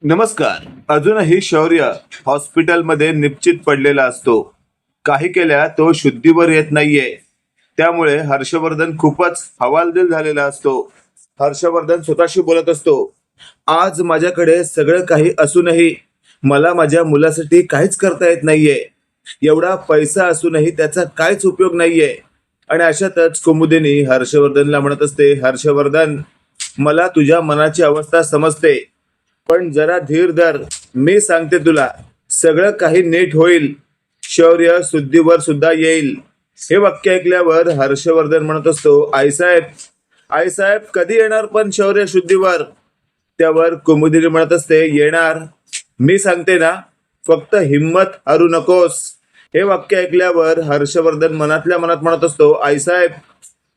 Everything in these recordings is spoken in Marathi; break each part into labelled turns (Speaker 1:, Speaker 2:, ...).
Speaker 1: नमस्कार. अजूनही शौर्य हॉस्पिटलमध्ये निश्चित पडलेला असतो. काही केल्या तो शुद्धीवर येत नाहीये. त्यामुळे हर्षवर्धन खूपच हवालदिल झालेला असतो. हर्षवर्धन स्वतःशी बोलत असतो, आज माझ्याकडे सगळं काही असूनही मला माझ्या मुलासाठी काहीच करता येत नाहीये. एवढा पैसा असूनही त्याचा काहीच उपयोग नाहीये. आणि अशातच कुमुदिनी हर्षवर्धनला म्हणत असते, हर्षवर्धन, मला तुझ्या मनाची अवस्था समजते, पण जरा धीर धर. मी सांगते तुला, सगळं काही नीट होईल. शौर्य शुद्धीवर सुद्धा येईल. हे वाक्य ऐकल्यावर हर्षवर्धन म्हणत असतो, आईसाहेब, आईसाहेब कधी येणार पण शौर्य शुद्धीवर? त्यावर कुमुदिनी म्हणत असते, येणार. मी सांगते ना, फक्त हिम्मत हरू नकोस. हे वाक्य ऐकल्यावर हर्षवर्धन मनातल्या मनात म्हणत असतो, आईसाहेब,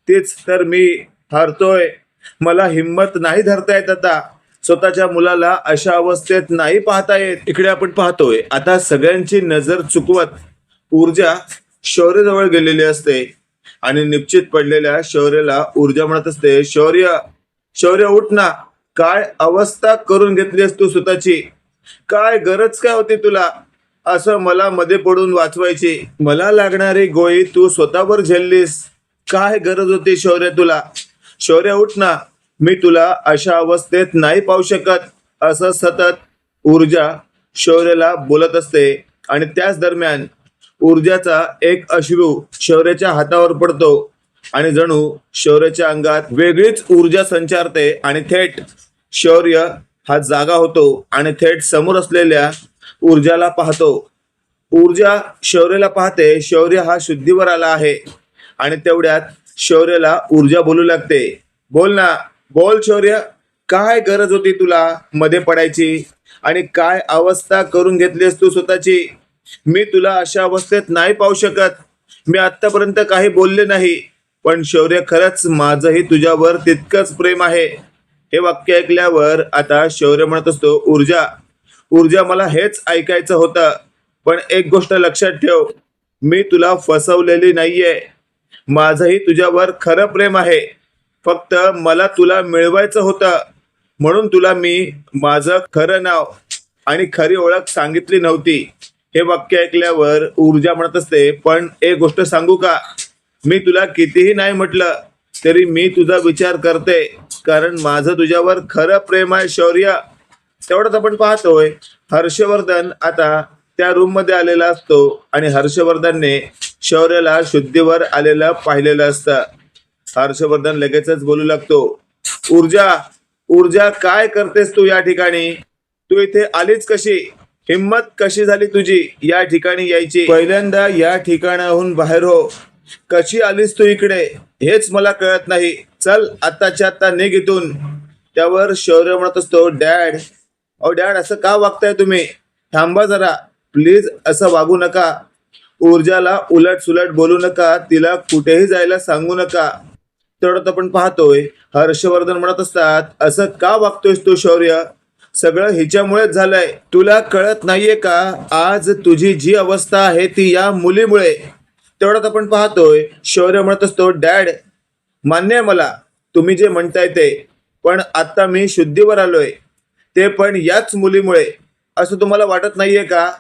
Speaker 1: तीच तर मी हरतोय. मला हिम्मत नाही धरता येत आता. स्वतःच्या मुलाला अशा अवस्थेत नाही पाहता येत. इकडे आपण पाहतोय आता सगळ्यांची नजर चुकवत ऊर्जा शौर्यजवळ गेलेली असते आणि निश्चित पडलेल्या शौर्याला ऊर्जा म्हणत असते, शौर्य, शौर्य उठ ना. काय अवस्था करून घेतलीस तू स्वतःची. काय गरज काय होती तुला असं मला मध्ये पडून वाचवायची. मला लागणारी गोळी तू स्वतःवर झेललीस. काय गरज होती शौर्य तुला. शौर्य उठ ना. मी तुला अशा अवस्थेत नाही पाहू शकत. असं सतत ऊर्जा शौर्याला बोलत असते. आणि त्याच दरम्यान ऊर्जाचा एक अश्रू शौर्याच्या हातावर पडतो आणि जणू शौर्याच्या अंगात वेगळीच ऊर्जा संचारते आणि थेट शौर्य हा जागा होतो आणि थेट समोर असलेल्या ऊर्जाला पाहतो. ऊर्जा शौर्याला पाहते. शौर्य हा शुद्धीवर आला आहे आणि तेवढ्यात शौर्याला ऊर्जा बोलू लागते, बोल ना, बोल शौर्य. काय गरज होती तुला मध्ये पडायची आणि काय अवस्था करून घेतलीस तू स्वतःची. मी तुला अशा अवस्थेत नाही पाहू शकत. मी आतापर्यंत काही बोलले नाही, पण शौर्य खरंच माझंही तुझ्यावर तितकंच प्रेम आहे. हे वाक्य ऐकल्यावर आता शौर्य म्हणत असतो, ऊर्जा, ऊर्जा, मला हेच ऐकायचं होतं. पण एक गोष्ट लक्षात ठेव, मी तुला फसवलेली नाहीये. माझंही तुझ्यावर खरं प्रेम आहे. फक्त मला तुला मिळवायचं होतं म्हणून तुला मी माझं खरं नाव आणि खरी ओळख सांगितली नव्हती. हे वाक्य ऐकल्यावर ऊर्जा म्हणत असते, पण एक गोष्ट सांगू का, मी तुला कितीही नाही म्हटलं तरी मी तुझा विचार करते, कारण माझं तुझ्यावर खरं प्रेम आहे शौर्य. तेवढंच आपण पाहतोय हर्षवर्धन आता त्या रूम मध्ये आलेला असतो आणि हर्षवर्धनने शौर्याला शुद्धीवर आलेलं पाहिलेलं असतं. हर्षवर्धन लगेचच बोलू लागतो, ऊर्जा, ऊर्जा, काय करतेस तू या ठिकाणी. तू इथे आलीच कशी. हिम्मत कशी झाली तुझी या ठिकाणी यायची. पहिल्यांदा या ठिकाणाहून बाहेर हो. कशी आलीस तू इकडे हेच मला कळत नाही. चल आत्ताच्या आत्ता निघ इथून. त्यावर शौर्य म्हणत असतो, डॅड, अहो डॅड, असं का वागताय तुम्ही. थांबा जरा प्लीज, असं वागू नका. ऊर्जाला उलट सुलट बोलू नका. तिला कुठेही जायला सांगू नका. तेवढं आपण पाहतोय हर्षवर्धन म्हणत असतात, असं का वागतोयस तू शौर्य. सगळं हिच्यामुळेच झालंय. तुला कळत नाहीये का, आज तुझी जी अवस्था आहे ती या मुलीमुळे. तेवढ्यात आपण पाहतोय शौर्य म्हणत असतो, डॅड, मान्य आहे मला तुम्ही जे म्हणताय ते, पण आता मी शुद्धीवर आलोय, ते पण याच मुलीमुळे. असं तुम्हाला वाटत नाहीये का.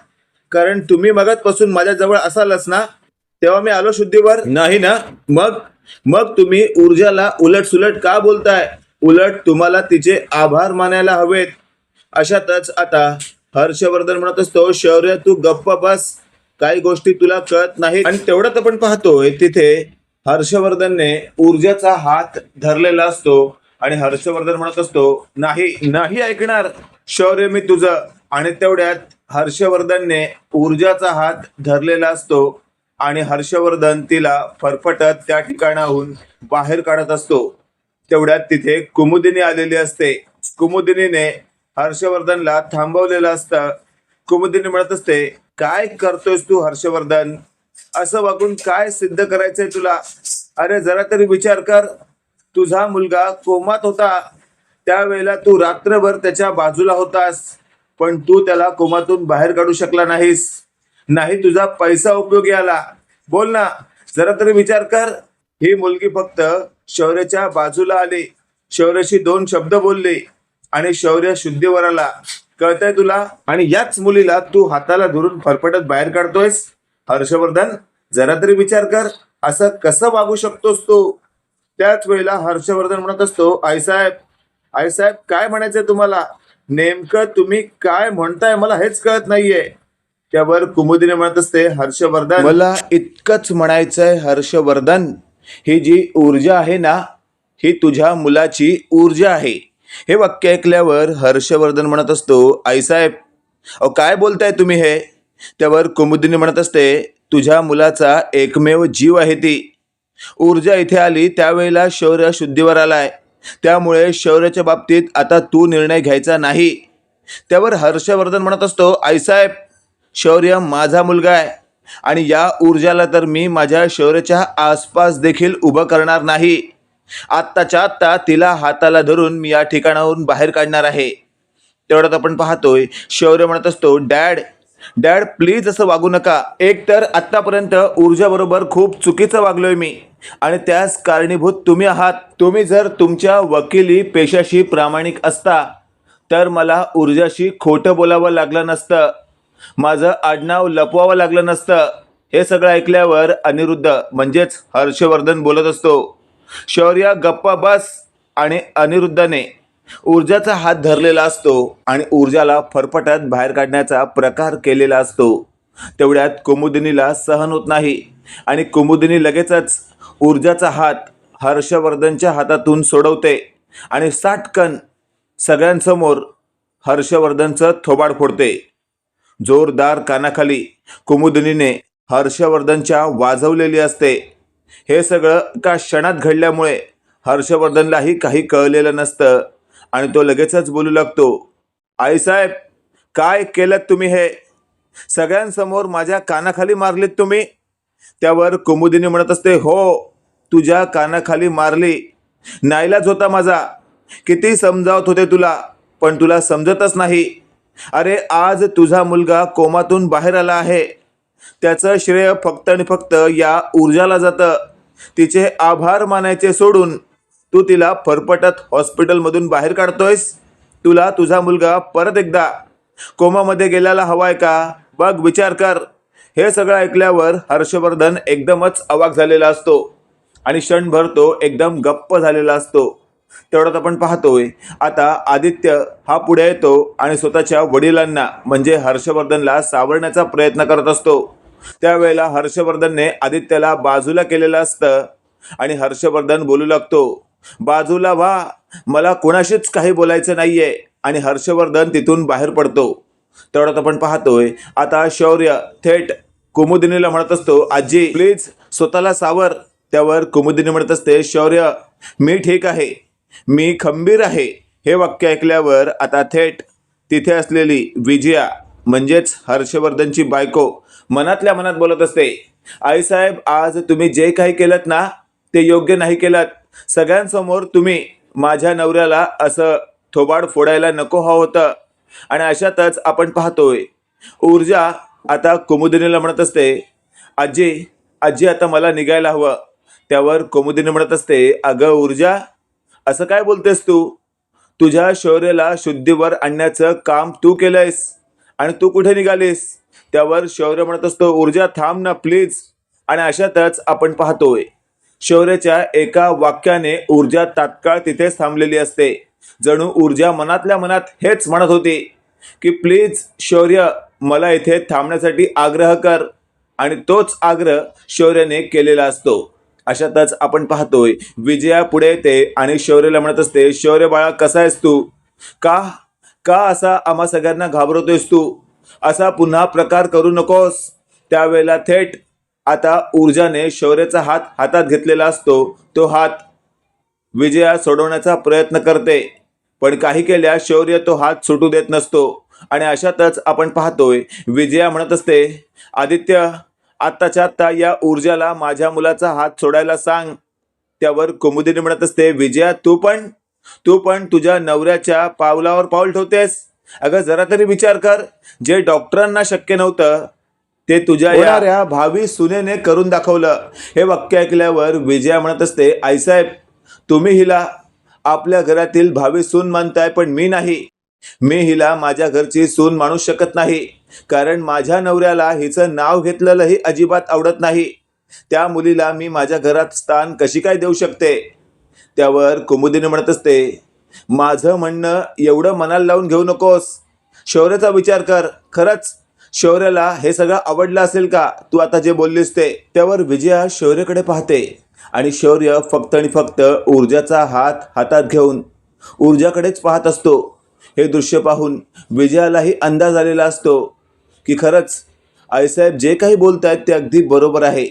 Speaker 1: कारण तुम्ही मगाचपासून माझ्या जवळ असालच ना, तेव्हा मी आलो शुद्धीवर. नाही ना. मग मग तुम्ही ऊर्जाला उलट सुलट का बोलताय. उलट तुम्हाला तिचे आभार मानायला हवेत. अशातच आता हर्षवर्धन म्हणत असतो, शौर्य तू गप्प बस. काही गोष्टी तुला कळत नाहीत. आणि तेवढ्यात आपण पाहतोय तिथे हर्षवर्धनने ऊर्जाचा हात धरलेला असतो आणि हर्षवर्धन म्हणत असतो, नाही, नाही ऐकणार शौर्य मी तुझं. आणि तेवढ्यात हर्षवर्धनने ऊर्जाचा हात धरलेला असतो आणि हर्षवर्धन तिला फरफटत त्या ठिकाणाहून बाहेर काढत असतो. तेवढ्यात तिथे कुमुदिनी आलेली असते. कुमुदिनीने हर्षवर्धनला थांबवलेलं असतं. कुमुदिनी म्हणत असते, काय करतोयस तू हर्षवर्धन. असं वागून काय सिद्ध करायचंय तुला. अरे जरा तरी विचार कर. तुझा मुलगा कोमात होता त्यावेळेला तू रात्रभर त्याच्या बाजूला होतास, पण तू त्याला कोमातून बाहेर काढू शकला नाहीस. नाही तुझा पैसा उपयोगी आला. बोल ना, जरा तरी विचार कर. ही मुलगी फक्त शौर्याच्या बाजूला आली, शौर्याशी दोन शब्द बोलली आणि शौर्य शुद्धीवर आला. कळतंय तुला? आणि याच मुलीला तू हाताला धरून फरफटत बाहेर काढतोयस. हर्षवर्धन, जरा तरी विचार कर, असं कसं वागू शकतोस तू? त्याच वेळेला हर्षवर्धन म्हणत असतो, आईसाहेब, आईसाहेब काय म्हणायचंय तुम्हाला? नेमकं तुम्ही काय म्हणताय मला हेच कळत नाहीये. त्यावर कुमुदिनी म्हणत असते, हर्षवर्धन, मला इतकंच म्हणायचंय हर्षवर्धन, ही जी ऊर्जा आहे ना, ही तुझ्या मुलाची ऊर्जा आहे. हे वाक्य ऐकल्यावर हर्षवर्धन म्हणत असतो, आईसाहेब, अहो काय बोलताय तुम्ही हे? त्यावर कुमुदिनी म्हणत असते, तुझ्या मुलाचा एकमेव जीव आहे ती ऊर्जा. इथे आली त्यावेळेला शौर्य शुद्धीवर आलाय, त्यामुळे शौर्याच्या बाबतीत आता तू निर्णय घ्यायचा नाही. त्यावर हर्षवर्धन म्हणत असतो, आईसाहेब, शौर्य माझा मुलगा आहे आणि या ऊर्जाला तर मी माझ्या शौर्याच्या आसपास देखील उभं करणार नाही. आत्ताच्या आत्ता तिला हाताला धरून मी या ठिकाणावरून बाहेर काढणार आहे. तेवढ्यात आपण पाहतोय शौर्य म्हणत असतो, डॅड, डॅड प्लीज असं वागू नका. एक तर आत्तापर्यंत ऊर्जा बरोबर खूप चुकीचं वागलोय मी आणि त्यास कारणीभूत तुम्ही आहात. तुम्ही जर तुमच्या वकिली पेशाशी प्रामाणिक असता तर मला ऊर्जाशी खोटं बोलावं लागलं नसतं, माझं आडनाव लपवावं लागलं नसतं. हे सगळं ऐकल्यावर अनिरुद्ध म्हणजेच हर्षवर्धन बोलत असतो, शौर्य गप्पा बस. आणि अनिरुद्धने ऊर्जाचा हात धरलेला असतो आणि ऊर्जाला फरफटत बाहेर काढण्याचा प्रकार केलेला असतो. तेवढ्यात कुमुदिनीला सहन होत नाही आणि कुमुदिनी लगेचच ऊर्जाचा हात हर्षवर्धनच्या हातातून सोडवते आणि साटकन सगळ्यांसमोर हर्षवर्धनचं थोबाड फोडते. जोरदार कानाखाली कुमुदिनीने हर्षवर्धनच्या वाजवलेली असते. हे सगळं एका क्षणात घडल्यामुळे हर्षवर्धनलाही काही कळलेलं नसतं आणि तो लगेचच बोलू लागतो, आईसाहेब, काय केलं तुम्ही? हे सगळ्यांसमोर माझ्या कानाखाली मारलीत तुम्ही. त्यावर कुमुदिनी म्हणत असते, हो, तुझ्या कानाखाली मारली. नाईलाज होता माझा. किती समजावत होते तुला, पण तुला समजतच नाही. अरे आज तुझा मुलगा कोमातून बाहेर आला आहे, त्याचं श्रेय फक्त आणि फक्त या ऊर्जाला जातं. तिचे आभार मानायचे सोडून तू तिला फरफटत हॉस्पिटलमधून बाहेर काढतोयस. तुला तुझा मुलगा परत एकदा कोमामध्ये गेलेला हवाय का? बघ, विचार कर. हे सगळं ऐकल्यावर हर्षवर्धन एकदमच अवाक झालेला असतो आणि क्षणभर तो एकदम गप्प झालेला असतो. तेवढ्यात आपण पाहतोय आता आदित्य हा पुढे येतो आणि स्वतःच्या वडिलांना म्हणजे हर्षवर्धनला सावरण्याचा प्रयत्न करत असतो. त्यावेळेला हर्षवर्धनने आदित्यला बाजूला केलेलं असतं आणि हर्षवर्धन बोलू लागतो, बाजूला व्हा, मला कोणाशीच काही बोलायचं नाहीये. आणि हर्षवर्धन तिथून बाहेर पडतो. तेवढ्यात आपण पाहतोय आता शौर्य थेट कुमुदिनीला म्हणत असतो, आजी प्लीज स्वतःला सावर. त्यावर कुमुदिनी म्हणत असते, शौर्य, मी ठीक आहे, मी खंबीर आहे. हे वाक्य ऐकल्यावर आता थेट तिथे असलेली विजया म्हणजेच हर्षवर्धनची बायको मनातल्या मनात बोलत असते, आईसाहेब, आज तुम्ही जे काही केलं ना ते योग्य नाही केलं. सगळ्यांसमोर तुम्ही माझ्या नवऱ्याला असं थोबाड फोडायला नको हवं होतं. आणि अशातच आपण पाहतोय ऊर्जा आता कुमुदिनीला म्हणत असते, आजी, आजी, आता मला निघायला हवं. त्यावर कुमुदिनी म्हणत असते, अगं ऊर्जा, असं काय बोलतेस तू? तुझ्या शौर्याला शुद्धीवर आणण्याचं काम तू केलंयस आणि तू कुठे निघालीस? त्यावर शौर्य म्हणत असतो, ऊर्जा थांब ना प्लीज. आणि अशातच आपण पाहतोय शौर्याच्या एका वाक्याने ऊर्जा तात्काळ तिथेच थांबलेली असते. जणू ऊर्जा मनातल्या मनात हेच म्हणत होती की प्लीज शौर्य, मला इथे थांबण्यासाठी आग्रह कर. आणि तोच आग्रह शौर्याने केलेला असतो. अशातच आपण पाहतोय विजया पुढे येते आणि शौर्याला म्हणत असते, शौर्य बाळा, कसा आहेस तू? का का असा आम्हा सगळ्यांना घाबरवतोयस तू? असा पुन्हा प्रकार करू नकोस. त्यावेळेला थेट आता ऊर्जाने शौर्याचा हात हातात घेतलेला असतो. तो हात विजया सोडवण्याचा प्रयत्न करते, पण काही केल्या शौर्य तो हात सुटू देत नसतो. आणि अशातच आपण पाहतोय विजया म्हणत असते, आदित्य, आत्ताच्या आत्ता या ऊर्जाला माझ्या मुलाचा हात सोडायला सांग. त्यावर कुमुदिनी म्हणत असते, विजया, तू पण तुझ्या नवऱ्याच्या पावलावर पाऊल ठेवतेस. अगं जरा तरी विचार कर, जे डॉक्टरांना शक्य नव्हतं ते तुझ्या या भावी सुनेने करून दाखवलं. हे वाक्य ऐकल्यावर विजया म्हणत असते, आईसाहेब, तुम्ही हिला आपल्या घरातील भावी सून मानताय, पण मी नाही. मी हिला माझ्या घरची सून मानू शकत नाही, कारण माझ्या नवऱ्याला हिचं नाव घेतलेलंही अजिबात आवडत नाही. त्या मुलीला मी माझ्या घरात स्थान कशी काय देऊ शकते? त्यावर कुमुदिनी म्हणत असते, माझं म्हणणं एवढं मनाला लावून घेऊ नकोस. शौर्याचा विचार कर. खरंच शौर्याला हे सगळं आवडलं असेल का, तू आता जे बोललीस ते? त्यावर विजया शौर्याकडे पाहते आणि शौर्य फक्त आणि फक्त ऊर्जाचा हात हातात घेऊन ऊर्जाकडेच पाहत असतो. हे दृश्य पाहून विजयालाही अंदाज आलेला असतो की खरंच आईसाहेब जे काही बोलत आहेत ते अगदी बरोबर आहे.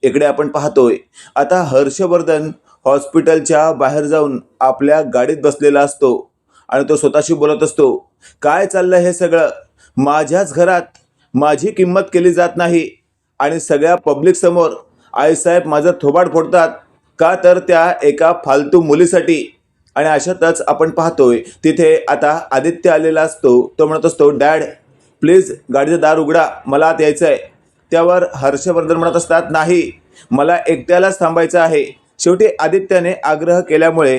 Speaker 1: इकडे आपण पाहतोय आता हर्षवर्धन हॉस्पिटलच्या बाहेर जाऊन आपल्या गाडीत बसलेला असतो आणि तो स्वतःशी बोलत असतो, काय चाललंय हे सगळं? माझ्याच घरात माझी किंमत केली जात नाही आणि सगळ्या पब्लिक समोर आईसाहेब माझं थोबाड फोडतात का, तर त्या एका फालतू मुलीसाठी. आणि अशातच आपण पाहतोय तिथे आता आदित्य आलेला असतो. तो म्हणत असतो, डॅड प्लीज गाडीचं दार उघडा, मला आत यायचं आहे. त्यावर हर्षवर्धन म्हणत असतात, नाही, मला एकट्यालाच थांबायचं आहे. शेवटी आदित्याने आग्रह केल्यामुळे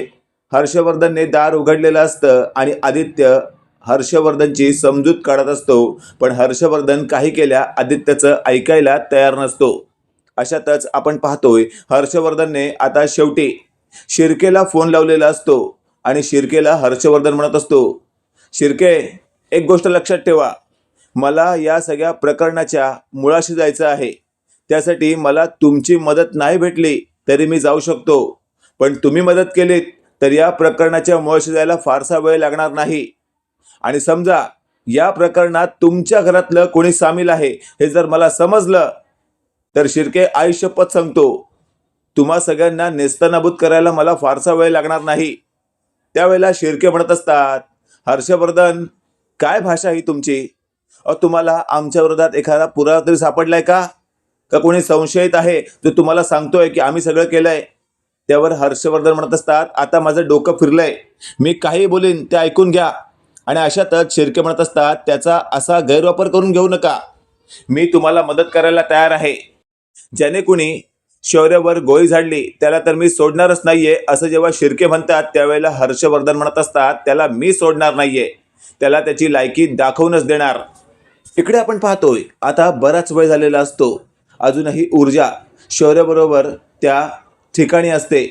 Speaker 1: हर्षवर्धनने दार उघडलेलं असतं आणि आदित्य हर्षवर्धनची समजूत काढत असतो. पण हर्षवर्धन काही केल्या आदित्यचं ऐकायला तयार नसतो. अशातच आपण पाहतोय हर्षवर्धनने आता शेवटी शिर्केला फोन लावलेला असतो आणि शिर्केला हर्षवर्धन म्हणत असतो, शिर्के एक गोष्ट लक्षात ठेवा, मला या सगळ्या प्रकरणाच्या मुळाशी जायचं आहे. त्यासाठी मला तुमची मदत नाही भेटली तरी मी जाऊ शकतो, पण तुम्ही मदत केलीत तर या प्रकरणाच्या मुळाशी जायला फारसा वेळ लागणार नाही. आणि समजा या प्रकरणात तुमच्या घरातलं कोणी सामील आहे हे जर मला समजलं तर शिर्के आई शपथ सांगतो, तुम्हा सगळ्यांना नेस्तनाबूत करायला मला फारसा वेळ लागणार नाही. त्यावेळेला शिर्के म्हणत असतात, हर्षवर्धन काय भाषा ही तुमची? तुम्हाला आमच्या विरोधात एखादा पुरावा तरी सापडलाय का कोणी संशयित आहे जो तुम्हाला सांगतोय की आम्ही सगळं केलंय? त्यावर हर्षवर्धन म्हणत असतात, आता माझं डोकं फिरलंय, मी काही बोलीन ते ऐकून घ्या. आणि अशातच शिर्के म्हणत असतात, त्याचा असा गैरवापर करून घेऊ नका, मी तुम्हाला मदत करायला तयार आहे. ज्याने कुणी शौर्यावर गोळी झाडली त्याला तर मी सोडणारच नाहीये. असं जेव्हा शिर्के म्हणतात त्यावेळेला हर्षवर्धन म्हणत असतात, त्याला मी सोडणार नाहीये, त्याला त्याची लायकी दाखवूनच देणार. इकडे आपण पाहतोय आता बराच वेळ झालेला असतो. अजूनही ऊर्जा शौर्याबरोबर त्या ठिकाणी असते.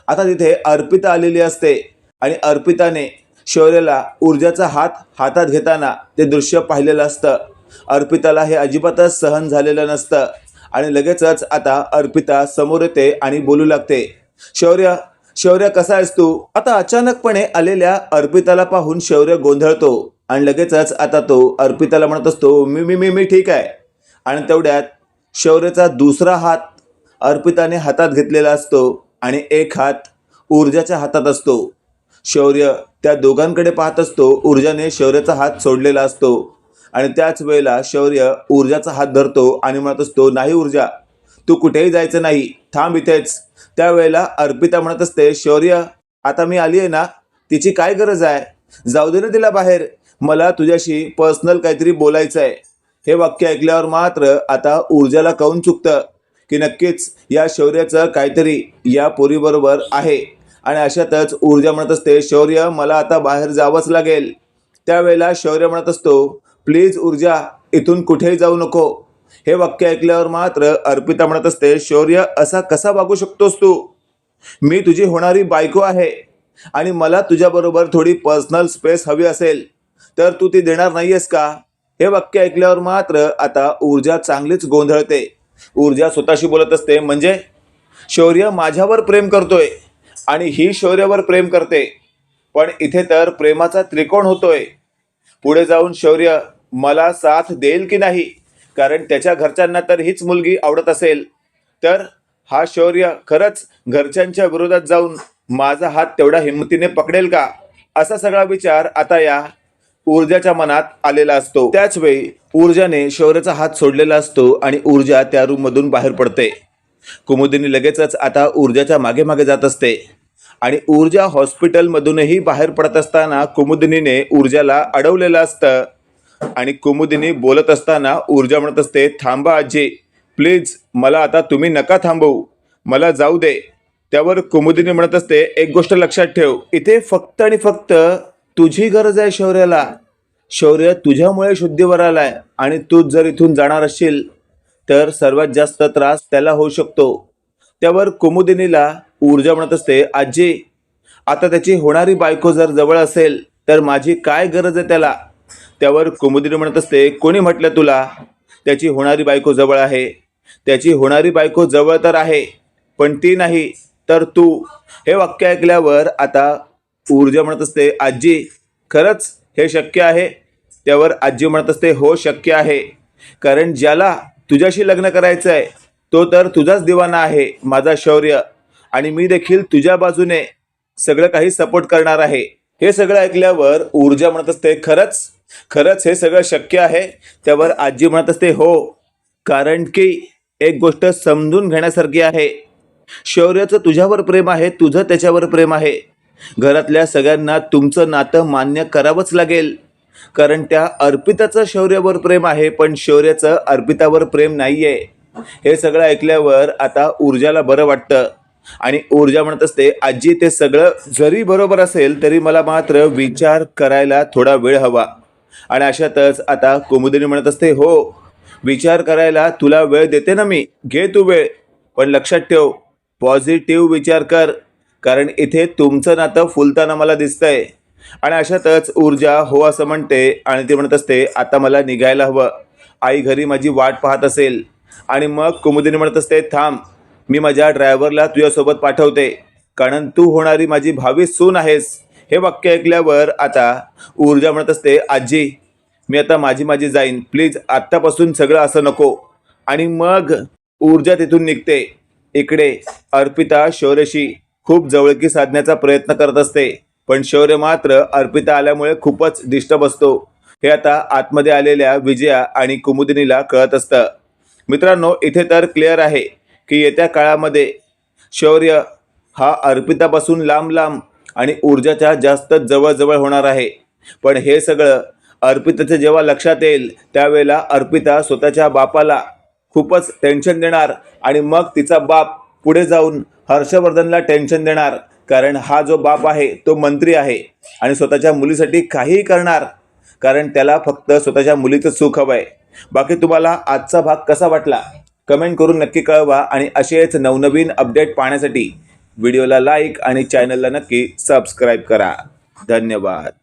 Speaker 1: आता तिथे अर्पिता आलेली असते आणि अर्पिताने शौर्याला ऊर्जाचा हात हातात घेताना ते दृश्य पाहिलेलं असतं. अर्पिताला हे अजिबातच सहन झालेलं नसतं आणि लगेचच आता अर्पिता समोर येते आणि बोलू लागते, शौर्य शौर्य कसा आहेस तू? आता अचानकपणे आलेल्या अर्पिताला पाहून शौर्य गोंधळतो आणि लगेचच आता तो अर्पिताला म्हणत असतो, मी मी मी मी ठीक आहे. आणि तेवढ्यात शौर्याचा दुसरा हात अर्पिताने हातात घेतलेला असतो आणि एक हात ऊर्जाच्या हातात असतो. शौर्य त्या दोघांकडे पाहत असतो. ऊर्जाने शौर्याचा हात सोडलेला असतो आणि त्याच वेळेला शौर्य ऊर्जाचा हात धरतो आणि म्हणत असतो, नाही ऊर्जा, तू कुठेही जायचं नाही, थांब इथेच. त्यावेळेला अर्पिता म्हणत असते, शौर्य आता मी आली आहे ना, तिची काय गरज आहे? जाऊ दे ना तिला बाहेर, मला तुझ्याशी पर्सनल काहीतरी बोलायचं आहे. हे वाक्य ऐकल्यावर मात्र आता ऊर्जाला कळून चुकतं की नक्कीच या शौर्याचं काहीतरी या पोरीबरोबर आहे. आणि अशातच ऊर्जा म्हणत असते, शौर्य मला आता बाहेर जावंच लागेल. त्यावेळेला शौर्य म्हणत असतो, प्लीज ऊर्जा इथून कुठेही जाऊ नको. हे वाक्य ऐकल्यावर मात्र अर्पिता म्हणत असते, शौर्य असा कसा वागू शकतोस तू? मी तुझी होणारी बायको आहे आणि मला तुझ्याबरोबर थोडी पर्सनल स्पेस हवी असेल तर तू ती देणार नाहीयेस का? हे वाक्य ऐकल्यावर मात्र आता ऊर्जा चांगलीच गोंधळते. ऊर्जा स्वतःशी बोलत असते, म्हणजे शौर्य माझ्यावर प्रेम करतोय आणि ही शौर्यावर प्रेम करते, पण इथे तर प्रेमाचा त्रिकोण होतोय. पुढे जाऊन शौर्य मला साथ देईल की नाही, कारण त्याच्या घरच्यांना तर हीच मुलगी आवडत असेल तर हा शौर्य खरंच घरच्यांच्या विरोधात जाऊन माझा हात तेवढा हिमतीने पकडेल का? असा सगळा विचार आता या ऊर्जाच्या मनात आलेला असतो. त्याच वेळी ऊर्जाने शौर्याचा हात सोडलेला असतो आणि ऊर्जा त्या रूममधून बाहेर पडते. कुमुदिनी लगेचच आता ऊर्जाच्या मागे मागे जात असते आणि ऊर्जा हॉस्पिटलमधूनही बाहेर पडत असताना कुमुदिनीने ऊर्जाला अडवलेलं असतं आणि कुमुदिनी बोलत असताना ऊर्जा म्हणत असते, थांबा आजी, प्लीज मला आता तुम्ही नका थांबवू, मला जाऊ दे. त्यावर कुमुदिनी म्हणत असते, एक गोष्ट लक्षात ठेव, इथे फक्त आणि फक्त तुझी गरज आहे शौर्याला. शौर्य तुझ्यामुळे शुद्धीवर आलाय आणि तूच जर इथून जाणार असशील तर सर्वात जास्त त्रास त्याला होऊ शकतो. त्यावर कुमुदिनीला ऊर्जा म्हणत असते, आजी आता त्याची होणारी बायको जर जवळ असेल तर माझी काय गरज आहे त्याला. त्यावर कुमुदिनी म्हणत असते, कोणी म्हटलं तुला त्याची होणारी बायको जवळ आहे. त्याची होणारी बायको जवळ तर आहे पण ती नाही तर तू. हे वाक्य ऐकल्यावर आता ऊर्जा म्हणत असते, आजी खरंच हे शक्य आहे. त्यावर आजी म्हणत असते, हो शक्य आहे. कारण ज्याला तुझ्याशी लग्न करायचं आहे तो तर तुझाच दिवाना आहे, माझा शौर्य. आणि मी देखील तुझ्या बाजूने सगळं काही सपोर्ट करणार आहे. हे सगळं ऐकल्यावर ऊर्जा म्हणत असते, खरंच खरंच हे सगळं शक्य आहे. त्यावर आजी म्हणत असते, हो, कारण की एक गोष्ट समजून घेण्यासारखी आहे. शौर्याचं तुझ्यावर प्रेम आहे, तुझं त्याच्यावर प्रेम आहे. घरातल्या सगळ्यांना तुमचं नातं मान्य करावंच लागेल. कारण त्या अर्पिताचं शौर्यावर प्रेम आहे पण शौर्याचं अर्पितावर प्रेम नाहीये. हे सगळं ऐकल्यावर आता ऊर्जाला बरं वाटतं आणि ऊर्जा म्हणत असते, आजी ते सगळं जरी बरोबर असेल तरी मला मात्र विचार करायला थोडा वेळ हवा. आणि अशातच आता कुमुदिनी म्हणत असते, हो विचार करायला तुला वेळ देते ना मी, घे तू वेळ. पण लक्षात ठेव, पॉझिटिव्ह विचार कर, कारण इथे तुमचं नातं फुलताना मला दिसतंय. आणि अशातच ऊर्जा हो असं म्हणते आणि ती म्हणत असते, आता मला निघायला हवं, आई घरी माझी वाट पाहत असेल. आणि मग कुमुदिनी म्हणत असते, थांब, मी माझ्या ड्रायव्हरला तुझ्यासोबत पाठवते, कारण तू होणारी माझी भावी सून आहेस. हे वाक्य ऐकल्यावर आता ऊर्जा म्हणत असते, आजी मी आता माझी जाईन, प्लीज आत्तापासून सगळं असं नको. आणि मग ऊर्जा तिथून निघते. इकडे अर्पिता शौर्यशी खूप जवळकी साधण्याचा प्रयत्न करत असते पण शौर्य मात्र अर्पिता आल्यामुळे खूपच डिस्टर्ब असतो. हे आता आतमध्ये आलेल्या विजया आणि कुमुदिनीला कळत असतं. मित्रांनो, इथे तर क्लिअर आहे की येत्या काळामध्ये शौर्य हा अर्पितापासून लांब आणि ऊर्जाच्या जास्त जवळ होणार आहे. पण हे सगळं अर्पिताचं जेव्हा लक्षात येईल त्यावेळेला अर्पिता स्वतःच्या बापाला खूपच टेन्शन देणार आणि मग तिचा बाप पुढे जाऊन हर्षवर्धनला टेन्शन देणार. कारण हा जो बाप आहे तो मंत्री आहे आणि स्वतःच्या मुलीसाठी काहीही करणार, कारण त्याला फक्त स्वतःच्या मुलीचं सुख हवं आहे. बाकी तुम्हाला आजचा भाग कसा वाटला कमेंट करून नक्की कळवा आणि असेच नवनवीन अपडेट पाहण्यासाठी व्हिडिओला लाईक आणि चॅनलला नक्की सबस्क्राईब करा. धन्यवाद.